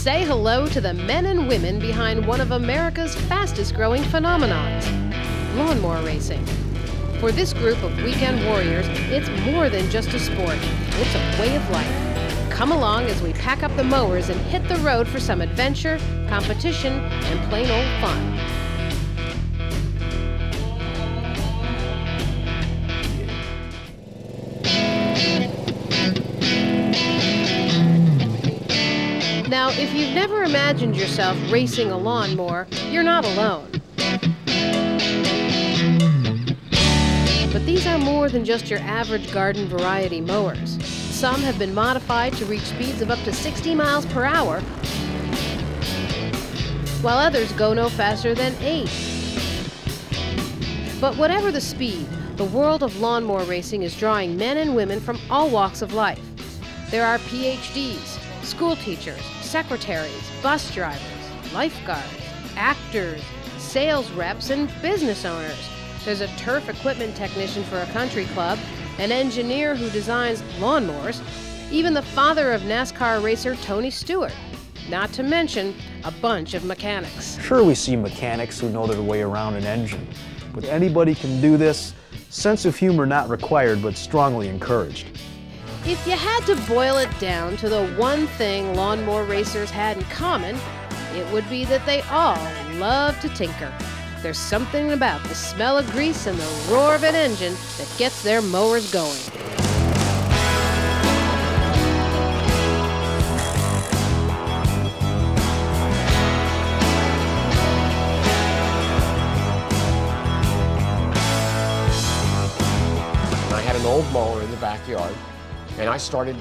Say hello to the men and women behind one of America's fastest growing phenomenons, lawnmower racing. For this group of weekend warriors, it's more than just a sport, it's a way of life. Come along as we pack up the mowers and hit the road for some adventure, competition, and plain old fun. Now, if you've never imagined yourself racing a lawnmower, you're not alone. But these are more than just your average garden variety mowers. Some have been modified to reach speeds of up to 60 miles per hour, while others go no faster than 8. But whatever the speed, the world of lawnmower racing is drawing men and women from all walks of life. There are PhDs, school teachers, secretaries, bus drivers, lifeguards, actors, sales reps, and business owners. There's a turf equipment technician for a country club, an engineer who designs lawnmowers, even the father of NASCAR racer Tony Stewart, not to mention a bunch of mechanics. Sure, we see mechanics who know their way around an engine, but anybody can do this. Sense of humor not required, but strongly encouraged. If you had to boil it down to the one thing lawnmower racers had in common, it would be that they all love to tinker. There's something about the smell of grease and the roar of an engine that gets their mowers going. I had an old mower in the backyard, and I started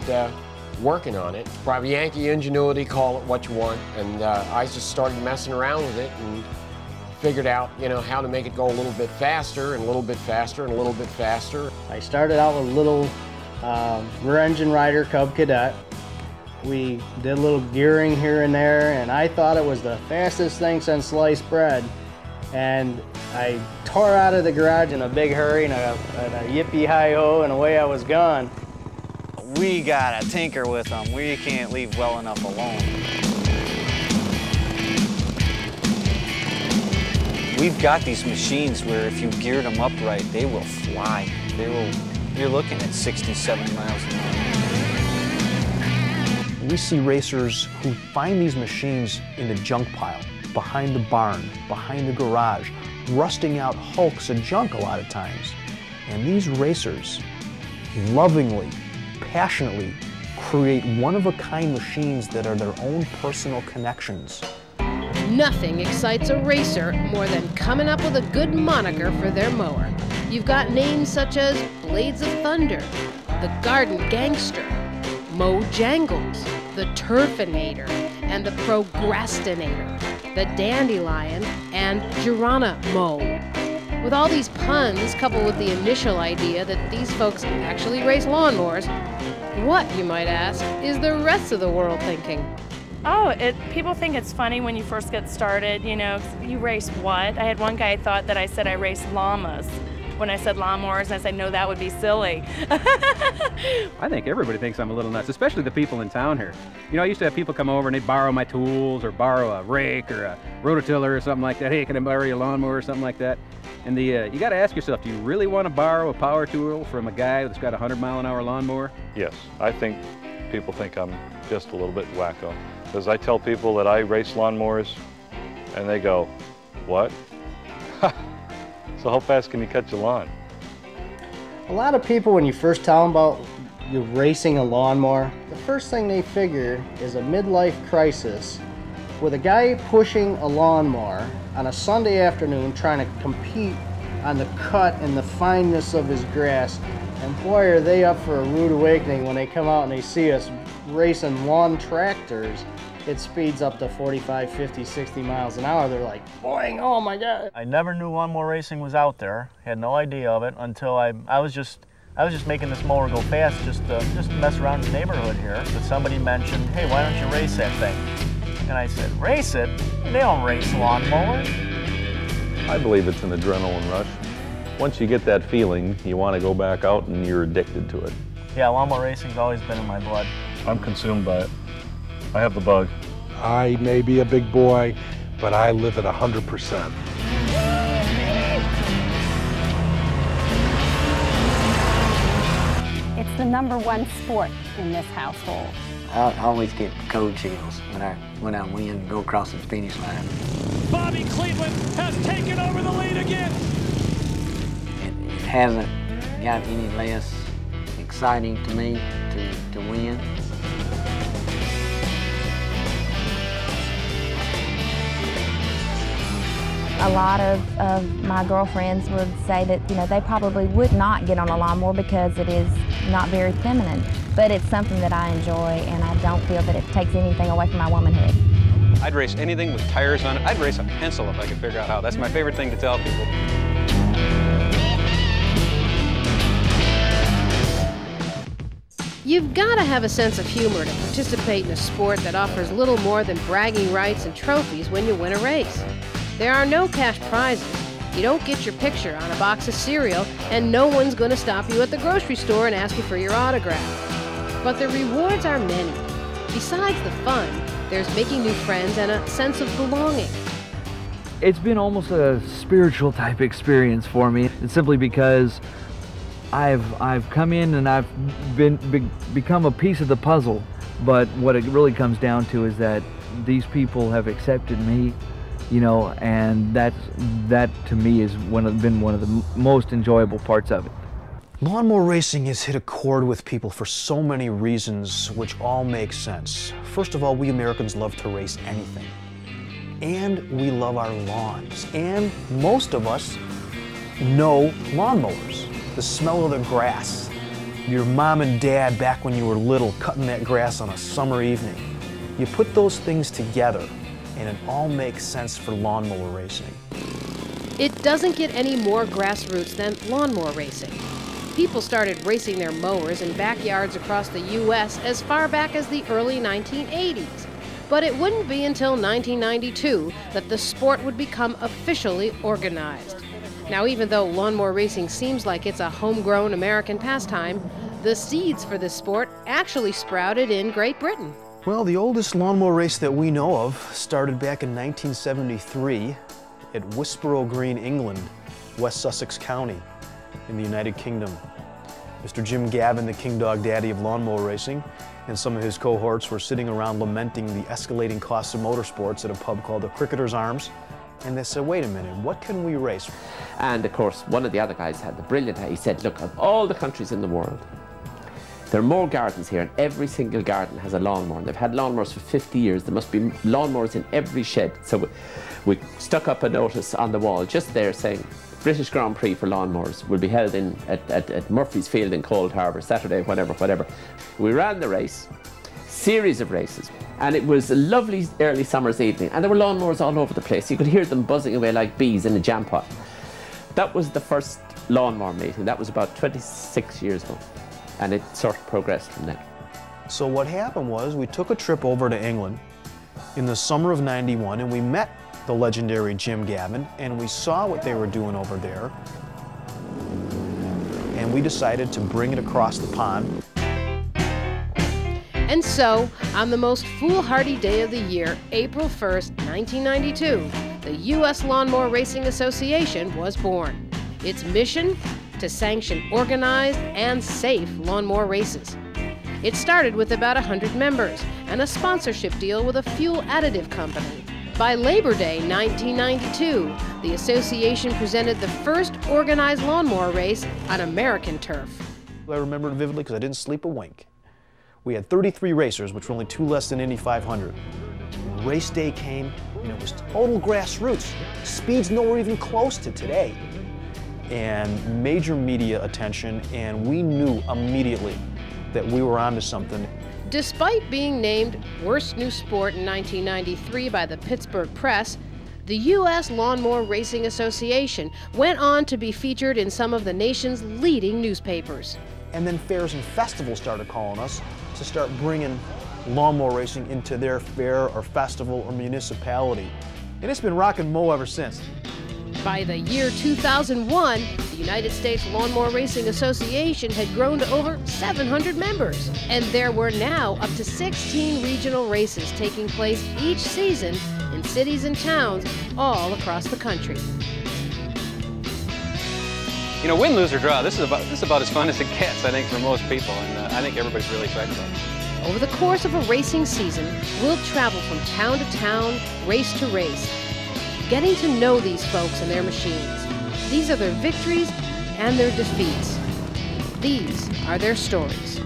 working on it. Probably Yankee ingenuity, call it what you want, and I just started messing around with it and figured out, how to make it go a little bit faster and a little bit faster and a little bit faster. I started out with a little rear engine rider Cub Cadet. We did a little gearing here and there, and I thought it was the fastest thing since sliced bread. And I tore out of the garage in a big hurry and a yippee-hi-ho, and away I was gone. We gotta tinker with them. We can't leave well enough alone. We've got these machines where if you geared them up right, they will fly. You're looking at 60, 70 miles an hour. We see racers who find these machines in the junk pile, behind the barn, behind the garage, rusting out hulks of junk a lot of times. And these racers lovingly, passionately create one-of-a-kind machines that are their own personal connections. Nothing excites a racer more than coming up with a good moniker for their mower. You've got names such as Blades of Thunder, the Garden Gangster, Mojangles, the Turfinator, and the Procrastinator, the Dandelion, and Geronimo. With all these puns, coupled with the initial idea that these folks actually race lawnmowers, what, you might ask, is the rest of the world thinking? Oh, people think it's funny when you first get started, you race what? I had one guy thought that I said I raced llamas when I said lawnmowers, and I said, no, that would be silly. I think everybody thinks I'm a little nuts, especially the people in town here. I used to have people come over and they'd borrow my tools or borrow a rake or a rototiller or something like that. Hey, can I borrow your lawnmower or something like that? And you got to ask yourself, do you really want to borrow a power tool from a guy that's got a 100-mile-an-hour lawnmower? Yes, I think people think I'm just a little bit wacko. Because I tell people that I race lawnmowers, and they go, what? So how fast can you cut your lawn? A lot of people, when you first tell them about you racing a lawnmower, the first thing they figure is a midlife crisis with a guy pushing a lawnmower on a Sunday afternoon trying to compete on the cut and the fineness of his grass. And boy, are they up for a rude awakening when they come out and they see us racing lawn tractors. It speeds up to 45, 50, 60 miles an hour. They're like, boing, oh my God. I never knew lawnmower racing was out there. Had no idea of it until I was just making this mower go fast just to mess around in the neighborhood here. But somebody mentioned, hey, why don't you race that thing? And I said, race it? They don't race lawnmowers. I believe it's an adrenaline rush. Once you get that feeling, you want to go back out and you're addicted to it. Yeah, lawnmower racing's always been in my blood. I'm consumed by it. I have the bug. I may be a big boy, but I live at 100%. It's the #1 sport in this household. I always get cold chills when I win and go across the finish line. Bobby Cleveland has taken over the lead again. It hasn't got any less exciting to me to win. A lot of my girlfriends would say that, they probably would not get on a lawnmower because it is not very feminine. But it's something that I enjoy, and I don't feel that it takes anything away from my womanhood. I'd race anything with tires on it. I'd race a pencil if I could figure out how. That's my favorite thing to tell people. You've got to have a sense of humor to participate in a sport that offers little more than bragging rights and trophies when you win a race. There are no cash prizes. You don't get your picture on a box of cereal, and no one's going to stop you at the grocery store and ask you for your autograph. But the rewards are many. Besides the fun, there's making new friends and a sense of belonging. It's been almost a spiritual type experience for me. It's simply because I've come in and I've become a piece of the puzzle. But what it really comes down to is that these people have accepted me, and that to me is been one of the most enjoyable parts of it. Lawnmower racing has hit a chord with people for so many reasons, which all make sense. First of all, we Americans love to race anything. And we love our lawns. And most of us know lawnmowers. The smell of the grass. Your mom and dad back when you were little cutting that grass on a summer evening. You put those things together and it all makes sense for lawnmower racing. It doesn't get any more grassroots than lawnmower racing. People started racing their mowers in backyards across the U.S. as far back as the early 1980s. But it wouldn't be until 1992 that the sport would become officially organized. Now, even though lawnmower racing seems like it's a homegrown American pastime, the seeds for this sport actually sprouted in Great Britain. Well, the oldest lawnmower race that we know of started back in 1973 at Whisborough Green, England, West Sussex County in the United Kingdom. Mr. Jim Gavin, the king dog daddy of lawnmower racing, and some of his cohorts were sitting around lamenting the escalating costs of motorsports at a pub called the Cricketer's Arms. And they said, wait a minute, what can we race? And of course, one of the other guys had the brilliant idea. He said, look, of all the countries in the world, there are more gardens here, and every single garden has a lawnmower. And they've had lawnmowers for 50 years. There must be lawnmowers in every shed. So we stuck up a notice on the wall just there saying, British Grand Prix for lawnmowers will be held at Murphy's Field in Cold Harbour, Saturday, whatever. We ran the race, series of races, and it was a lovely early summer's evening, and there were lawnmowers all over the place. You could hear them buzzing away like bees in a jam pot. That was the first lawnmower meeting. That was about 26 years ago, and it sort of progressed from there. So what happened was we took a trip over to England in the summer of '91, and we met the legendary Jim Gavin, and we saw what they were doing over there, and we decided to bring it across the pond. And so, on the most foolhardy day of the year, April 1st, 1992, the U.S. Lawnmower Racing Association was born. Its mission? To sanction organized and safe lawnmower races. It started with about 100 members and a sponsorship deal with a fuel additive company. By Labor Day 1992, the association presented the first organized lawnmower race on American turf. I remember it vividly because I didn't sleep a wink. We had 33 racers, which were only 2 less than Indy 500. Race day came, and it was total grassroots. Speeds nowhere even close to today. And major media attention, and we knew immediately that we were onto something. Despite being named Worst New Sport in 1993 by the Pittsburgh Press, the U.S. Lawnmower Racing Association went on to be featured in some of the nation's leading newspapers. And then fairs and festivals started calling us to start bringing lawnmower racing into their fair or festival or municipality. And it's been rock and roll ever since. By the year 2001, the United States Lawnmower Racing Association had grown to over 700 members, and there were now up to 16 regional races taking place each season in cities and towns all across the country. You know, win, lose, or draw, this is about as fun as it gets, I think, for most people, and I think everybody's really excited about it. Over the course of a racing season, we'll travel from town to town, race to race, getting to know these folks and their machines. These are their victories and their defeats. These are their stories.